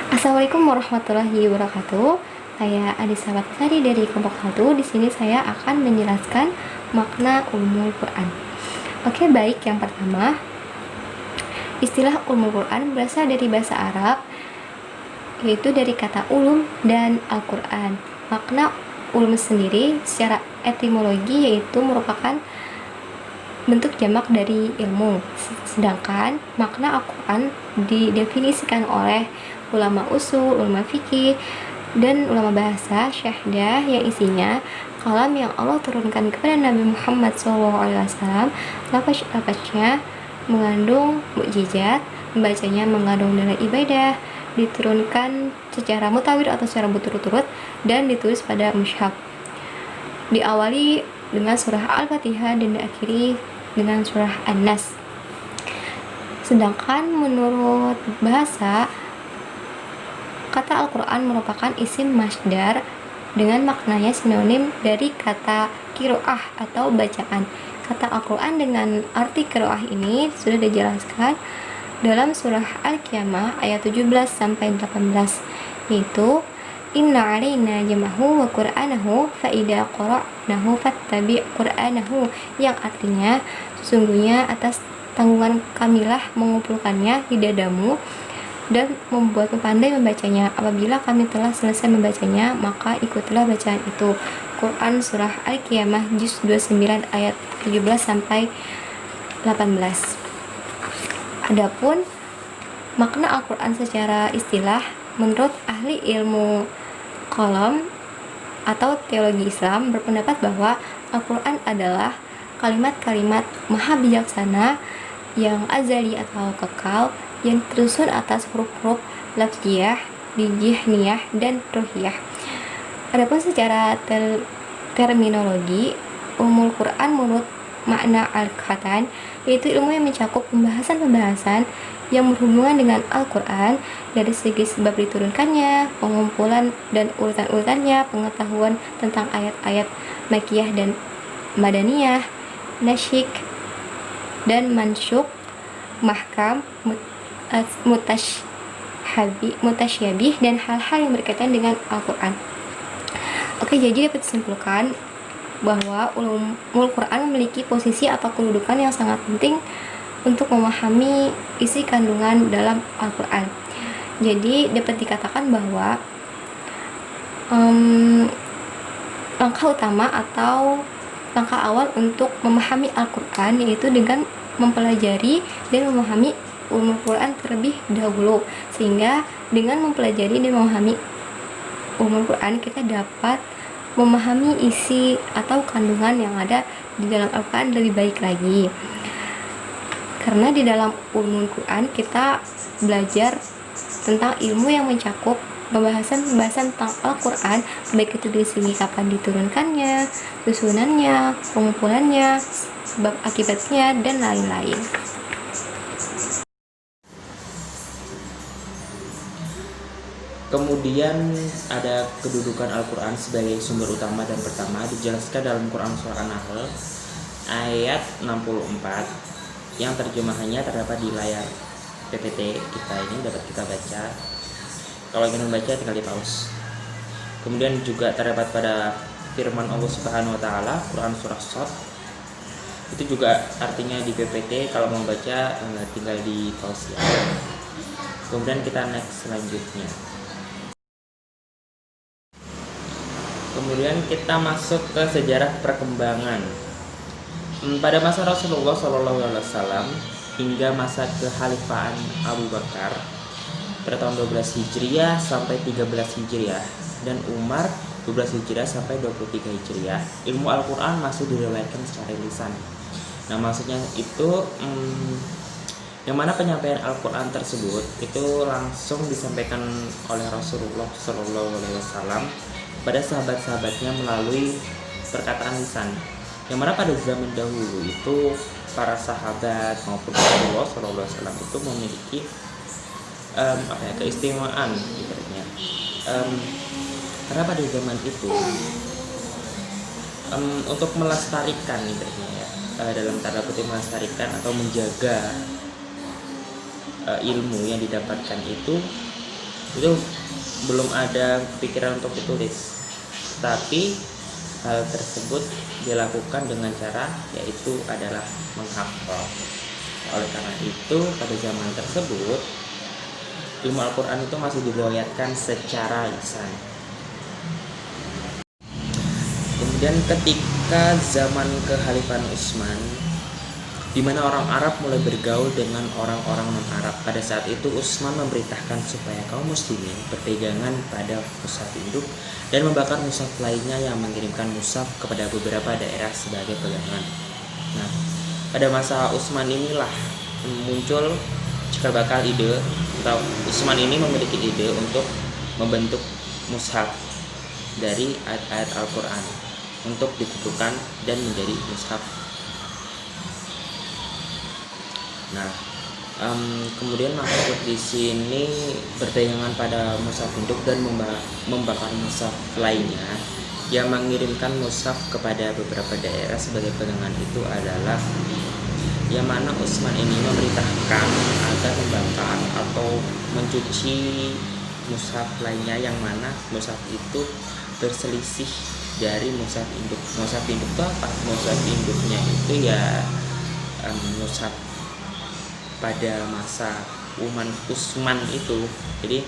Assalamualaikum warahmatullahi wabarakatuh. Saya Adisa Batasari dari kelompok 1. Di sini saya akan menjelaskan makna ulumul Quran. Oke, baik. Yang pertama, istilah ulumul Quran berasal dari bahasa Arab, yaitu dari kata ulum dan Al-Quran. Makna ulum sendiri secara etimologi yaitu merupakan bentuk jamak dari ilmu. Sedangkan makna Al-Quran didefinisikan oleh ulama usul, ulama fikih, dan ulama bahasa syahdah yang isinya kalam yang Allah turunkan kepada Nabi Muhammad SAW. Lafaz-lafaznya mengandung mukjizat, membacanya mengandung nilai ibadah, diturunkan secara mutawir atau secara berturut-turut, dan ditulis pada mushaf. Diawali dengan surah Al-Fatihah dan diakhiri dengan surah An-Nas. Sedangkan menurut bahasa, kata Al-Quran merupakan isim masdar dengan maknanya sinonim dari kata kiroah atau bacaan. Kata Al-Quran dengan arti kiroah ini sudah dijelaskan dalam surah Al-Qiyamah ayat 17-18, yaitu Inna alaina jamahu wa qur'anahu fa idza qara'nahu fattabi' qur'anahu, yang artinya sesungguhnya atas tanggungan kamilah mengumpulkannya di dadamu dan membuatmu pandai membacanya. Apabila kami telah selesai membacanya, maka ikutilah bacaan itu. Quran surah Al-Qiyamah juz 29 ayat 17-18. Adapun makna Al-Quran secara istilah, menurut ahli ilmu kalam atau teologi Islam berpendapat bahwa Al-Quran adalah kalimat-kalimat maha bijaksana yang azali atau kekal, yang tersusun atas huruf-huruf lafziyah, dijihniyah, dan ruhiyah. Adapun secara terminologi, ulumul Quran menurut makna Al-Khatan yaitu ilmu yang mencakup pembahasan-pembahasan yang berhubungan dengan Al-Quran dari segi sebab diturunkannya, pengumpulan dan urutan-urutannya, pengetahuan tentang ayat-ayat Makkiyah dan Madaniyah, nasyik dan mansyuk, mahkam, mutasyabih, dan hal-hal yang berkaitan dengan Al-Quran. Oke, jadi dapat disimpulkan bahwa ulumul Quran memiliki posisi atau kedudukan yang sangat penting untuk memahami isi kandungan dalam Al-Quran. Jadi dapat dikatakan bahwa langkah utama atau langkah awal untuk memahami Al-Quran yaitu dengan mempelajari dan memahami ulumul Quran terlebih dahulu, sehingga dengan mempelajari dan memahami ulumul Quran kita dapat memahami isi atau kandungan yang ada di dalam Al-Quran lebih baik lagi. Karena di dalam ulumul Quran kita belajar tentang ilmu yang mencakup pembahasan tentang Al-Quran, baik itu dari segi kapan diturunkannya, susunannya, pengumpulannya, sebab akibatnya, dan lain-lain. Kemudian ada kedudukan Al-Quran sebagai sumber utama dan pertama dijelaskan dalam Quran Surah An-Nahl ayat 64 yang terjemahannya terdapat di layar PPT kita ini, dapat kita baca. Kalau ingin membaca tinggal di pause. Kemudian juga terdapat pada firman Allah Subhanahu wa taala Quran Surah Shad, itu juga artinya di PPT, kalau mau baca tinggal di pause ya. Kemudian kita next selanjutnya. Kemudian kita masuk ke sejarah perkembangan. Pada masa Rasulullah SAW hingga masa kekhalifahan Abu Bakar pada tahun 12 Hijriah sampai 13 Hijriah dan Umar 12 Hijriah sampai 23 Hijriah, ilmu Al-Quran masih diriwayatkan secara lisan. Nah, maksudnya itu yang mana penyampaian Al-Quran tersebut itu langsung disampaikan oleh Rasulullah SAW pada sahabat-sahabatnya melalui perkataan lisan. Yang mana pada zaman dahulu itu para sahabat maupun Rasulullah SAW itu memiliki keistimewaan ibaratnya. Karena pada zaman itu untuk melestarikan ibaratnya ya, dalam tanda kutip melestarikan atau menjaga ilmu yang didapatkan itu itu belum ada pikiran untuk ditulis, tapi hal tersebut dilakukan dengan cara yaitu adalah menghafal. Oleh karena itu pada zaman tersebut ilmu Al-Quran itu masih diriwayatkan secara lisan. Kemudian ketika zaman kekhalifahan Utsman, di mana orang Arab mulai bergaul dengan orang-orang non-Arab, pada saat itu Utsman memerintahkan supaya kaum muslimin berpegangan pada mushaf induk dan membakar mushaf lainnya yang mengirimkan mushaf kepada beberapa daerah sebagai pegangan. Nah, pada masa Utsman inilah muncul cikal bakal ide, atau Utsman ini memiliki ide untuk membentuk mushaf dari ayat-ayat Al-Quran untuk dikumpulkan dan menjadi mushaf. Nah, kemudian maksud di sini berpegangan pada mushaf induk dan membakar mushaf lainnya yang mengirimkan mushaf kepada beberapa daerah sebagai pegangan itu adalah yang mana Utsman ini memerintahkan agar membakar atau mencuci mushaf lainnya yang mana mushaf itu berselisih dari mushaf induk. Mushaf induk itu apa? Mushaf induknya itu ya mushaf pada masa Utsman itu. Jadi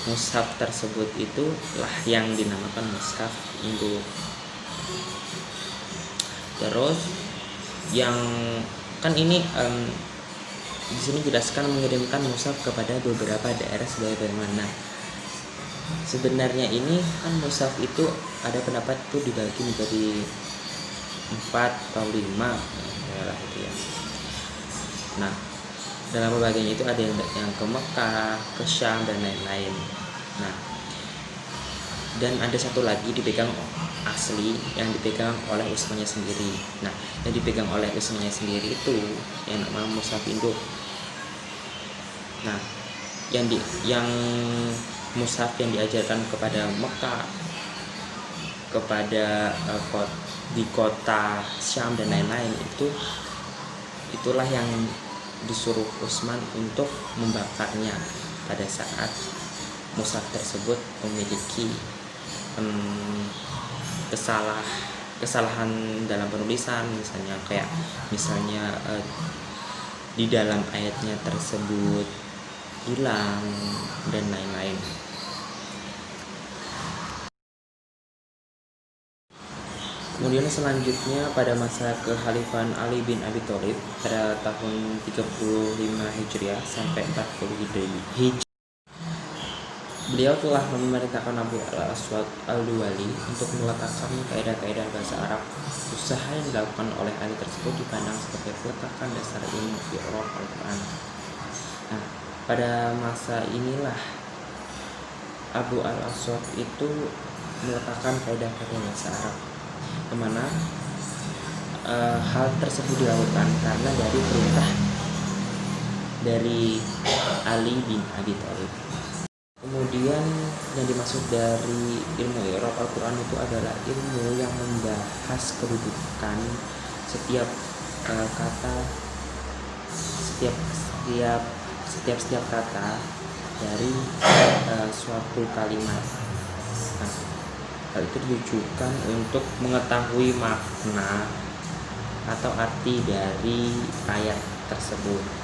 mushaf tersebut itulah yang dinamakan mushaf induk. Terus yang kan ini di sini jelaskan mengirimkan mushaf kepada beberapa daerah sebagai bagaimana. Sebenarnya ini kan mushaf itu ada pendapat itu dibagi menjadi 4 atau 5 daerah itu ya. Nah, dalam pembagiannya itu ada yang ke Mekah, ke Syam dan lain-lain. Nah, dan ada satu lagi dipegang asli yang dipegang oleh Utsmannya sendiri. Nah, yang dipegang oleh Utsmannya sendiri itu yang namanya mushaf induk. Nah, yang mushaf yang diajarkan kepada Mekah, kepada di kota Syam dan lain-lain itulah yang disuruh Utsman untuk membakarnya pada saat mushaf tersebut memiliki kesalahan dalam penulisan, misalnya di dalam ayatnya tersebut hilang dan lain-lain. Kemudian selanjutnya pada masa kekhalifahan Ali bin Abi Thalib pada tahun 35 Hijriah sampai 40 Hijriah, beliau telah memerintahkan Abu al-Aswad al-Duwali untuk meletakkan kaidah-kaidah bahasa Arab. Usaha yang dilakukan oleh Ali tersebut dipandang sebagai peletakan dasar ilmu i'rab Al-Quran. Nah, pada masa inilah Abu al-Aswad itu meletakkan kaidah-kaidah bahasa Arab, kemana hal tersebut dilakukan karena dari perintah dari Ali bin Abi Thalib. Kemudian yang dimaksud dari ilmu i'rab Al-Quran itu adalah ilmu yang membahas kedudukan setiap kata, setiap kata dari suatu kalimat. Nah, hal itu ditujukan untuk mengetahui makna atau arti dari ayat tersebut.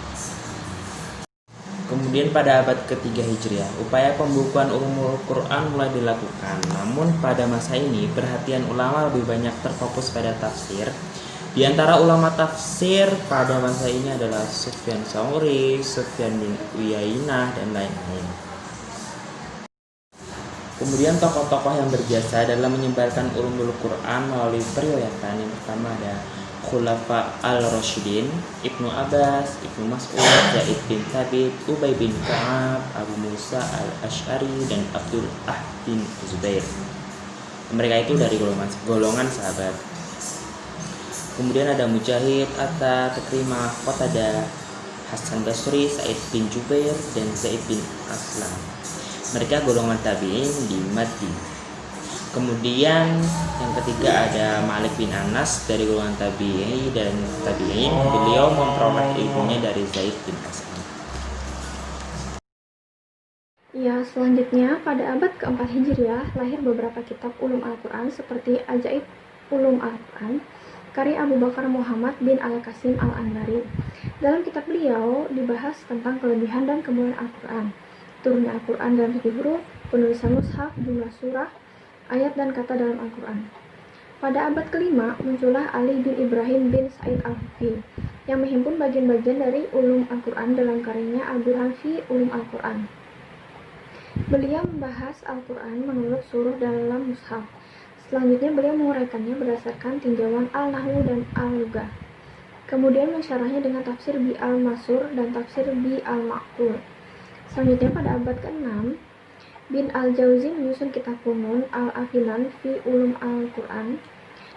Kemudian pada abad ketiga Hijriah, upaya pembukuan ulumul Quran mulai dilakukan. Namun pada masa ini perhatian ulama lebih banyak terfokus pada tafsir. Di antara ulama tafsir pada masa ini adalah Sufyan Tsauri, Sufyan bin Uyainah dan lain-lain. Kemudian tokoh-tokoh yang berjasa dalam menyebarkan ulumul Quran melalui periwayatan, yang pertama ada Khulafa al-Rasyidin, Ibnu Abbas, Ibnu Mas'ud, Zaid bin Thabit, Ubay bin Ka'ab, Abu Musa al-Asy'ari dan Abdullah bin Zubair. Mereka itu dari golongan sahabat. Kemudian ada Mujahid, Atta, Takrimah, Qatadah, Hasan Basri, Sa'id bin Jubair dan Zaid bin Aslam. Mereka golongan tabi'in di Madinah. Kemudian yang ketiga ada Malik bin Anas dari golongan tabi'in dan tabi'in. Beliau memperoleh ilmunya dari Zaid bin Aslam. Ya, selanjutnya pada abad keempat Hijriah lahir beberapa kitab ulum Al-Quran seperti Ajaib Ulum Al-Quran karya Abu Bakar Muhammad bin Al-Qasim Al-Anbari. Dalam kitab beliau dibahas tentang kelebihan dan kemuliaan Al-Quran, turunnya Al-Quran dalam segi huruf, penulisan mushaf, jumlah surah, ayat dan kata dalam Al-Quran. Pada abad kelima muncullah Ali bin Ibrahim bin Said Al-Hufi yang menghimpun bagian-bagian dari ulum Al-Quran dalam karyanya Al-Burhan fi Ulum Al-Quran. Beliau membahas Al-Quran menurut suruh dalam mushaf. Selanjutnya beliau menguraikannya berdasarkan tinjauan Al-Nahwu dan Al-Lughah. Kemudian mensyarahnya dengan tafsir Bi Al-Masur dan tafsir Bi Al-Ma'qul. Selanjutnya pada abad ke-6, Bin Al-Jauzi menyusun kitab Funun Al-Afinan fi Ulum Al-Quran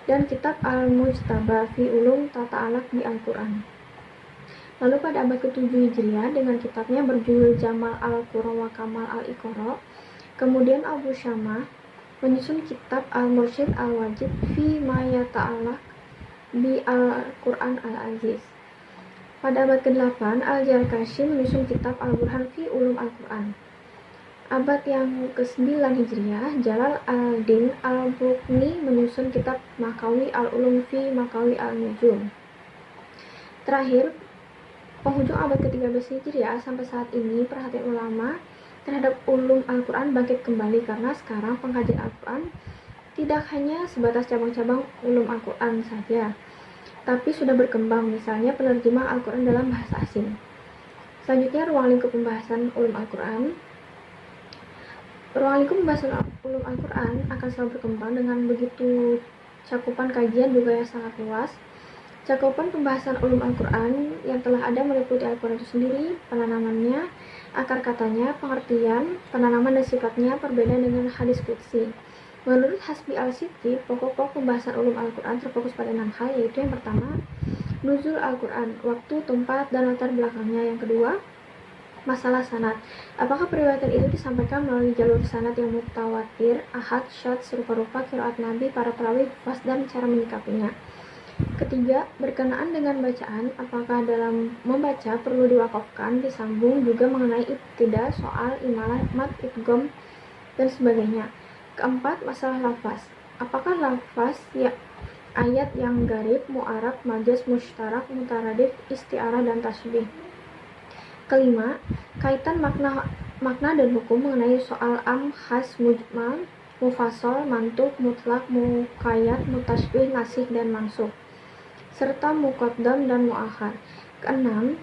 dan kitab Al-Mujtaba fi Ulum Tata Alaq Bi Al-Quran. Lalu pada abad ke-7 Hijriah dengan kitabnya berjudul Jamal Al-Qurra wa Kamal Al-Iqra. Kemudian Abu Syamah menyusun kitab Al-Mursyid Al-Wajid fi ma yata'allaq bi Al-Quran Al-Aziz. Pada abad ke-8 Al-Jarkashi menyusun kitab Al-Burhan fi Ulum Al-Quran. Abad yang ke-9 Hijriah Jalal Al-Din Al-Bukhni menyusun kitab Makawi Al-Ulum fi Makawi Al-Nujum. Terakhir, penghujung abad ke-13 Hijriah sampai saat ini perhatian ulama terhadap ulum Al-Quran bangkit kembali karena sekarang pengkajian Al-Quran tidak hanya sebatas cabang-cabang ulum Al-Quran saja, tapi sudah berkembang, misalnya penerjemah Al-Quran dalam bahasa asing. Selanjutnya, ruang lingkup pembahasan ulum Al-Quran. Ruang lingkup pembahasan ulum Al-Quran akan selalu berkembang dengan begitu cakupan kajian juga yang sangat luas. Cakupan pembahasan ulum Al-Quran yang telah ada meliputi Al-Quran itu sendiri, penanamannya, akar katanya, pengertian, penanaman dan sifatnya, perbedaan dengan hadis qudsi. Menurut Hasbi Al-Siddi, pokok-pokok pembahasan ulum Al-Quran terfokus pada 6 hal, yaitu yang pertama, nuzul Al-Quran, waktu, tempat, dan latar belakangnya. Yang kedua, masalah sanad. Apakah periwayatan itu disampaikan melalui jalur sanad yang mutawatir, ahad, syadz, rupa-rupa, qiraat Nabi, para perawi, hufaz, dan cara menyikapinya. Ketiga, berkenaan dengan bacaan, apakah dalam membaca perlu diwakafkan, disambung, juga mengenai ibtidah, soal, imalah, mat, idgham, dan sebagainya. Keempat, masalah lafaz. Apakah lafaz ya ayat yang gharib, mu'arab, majaz, mustarak, mutaradif, isti'arah, dan tasbih. Kelima, kaitan makna dan hukum mengenai soal am, khas, mujmal, mufassal, mantuk, mutlak, muqayyad, mutasybih, nasikh, dan mansukh, serta muqaddam dan muakhar. Keenam,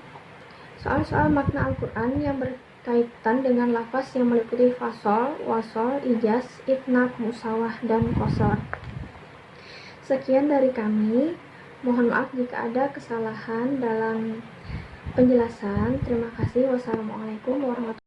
soal-soal makna Al-Quran yang berkaitan dengan lafaz yang meliputi fasol, wasol, ijaz, itnab, musawah, dan qasar. Sekian dari kami. Mohon maaf jika ada kesalahan dalam penjelasan. Terima kasih. Wassalamualaikum warahmatullahi wabarakatuh.